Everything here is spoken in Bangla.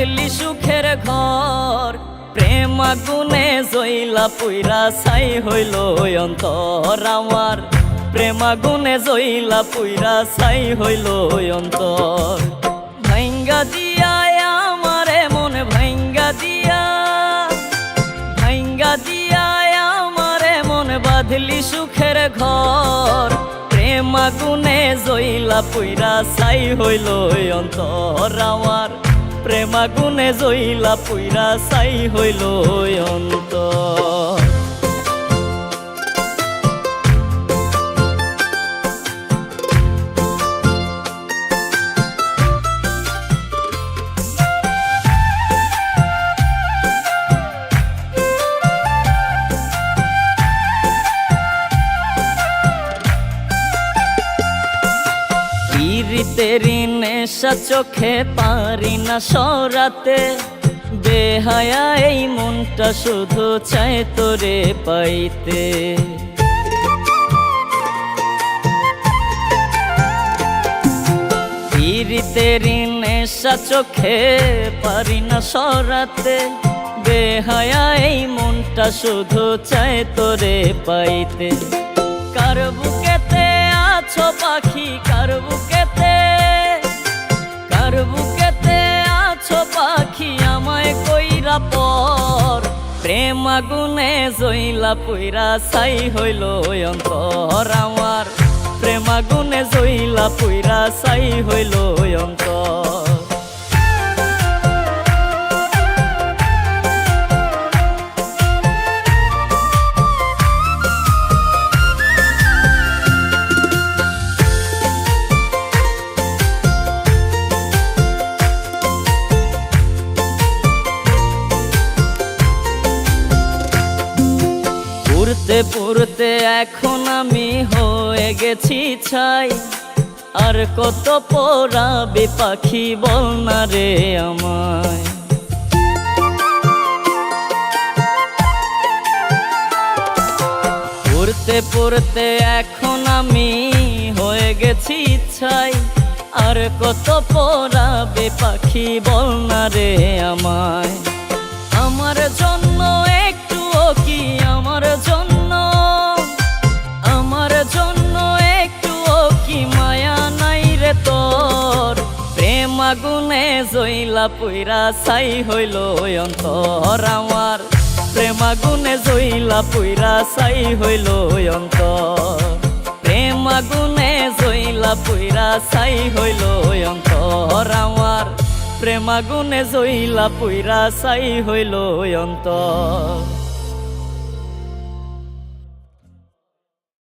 বাঁধলি সুখের ঘর, প্রেম আগুনে জইলা পুইরা ছাই হইল অন্তর আমার, প্রেম আগুনে জইলা পুইরা ছাই হইল অন্তর। ভাঙ্গা দিয়া আমারে মন ভাঙ্গা দিয়া, ভাঙ্গা দিয়া আমারে মন বাঁধলি সুখের ঘর, প্রেম আগুনে জইলা পুইরা ছাই হইল অন্তর আমার, প্রেম আগুনে জইলা পুইরা ছাই হইল অন্তর। পিরিতেরি নেশা চোখে পারি না সরাতে, বেহায়া এই মনটা শুধু চায় তোরে পাইতে। পিরিতেরি নেশা চোখে পারি না সরাতে, বেহায়া এই মনটা শুধু চায় তোরে পাইতে। কার বুকেতে আছো পাখি, কার বুকেতে, কার বুকেতে আছো পাখি আমায় কইরা পর, প্রেম আগুনে জইলা পুইরা ছাই হইল অন্তর আমার, প্রেম আগুনে জইলা পুইরা ছাই হইল অন্তর। পুরতে পুরতে এখন আমি হয়ে গেছি ছাই, আর কত পোড়াবে পাখি বল না রে আমায়। পুরতে পুরতে এখন আমি হয়ে গেছি ছাই, আর কত পোড়াবে পাখি বল না রে আমায়। আমার জন্য একটুও কি, আমার জন্য, আমার জন্য একটুও কি মায়া নাই রে তোর, প্রেম আগুনে জইলা পুইরা ছাই হইল অন্তর আমার, প্রেম আগুনে জইলা পুইরা ছাই হইল অন্তর, প্রেম আগুনে জইলা পুইরা ছাই হইল অন্তর আমার, প্রেম আগুনে জইলা পুইরা ছাই হইল অন্তর।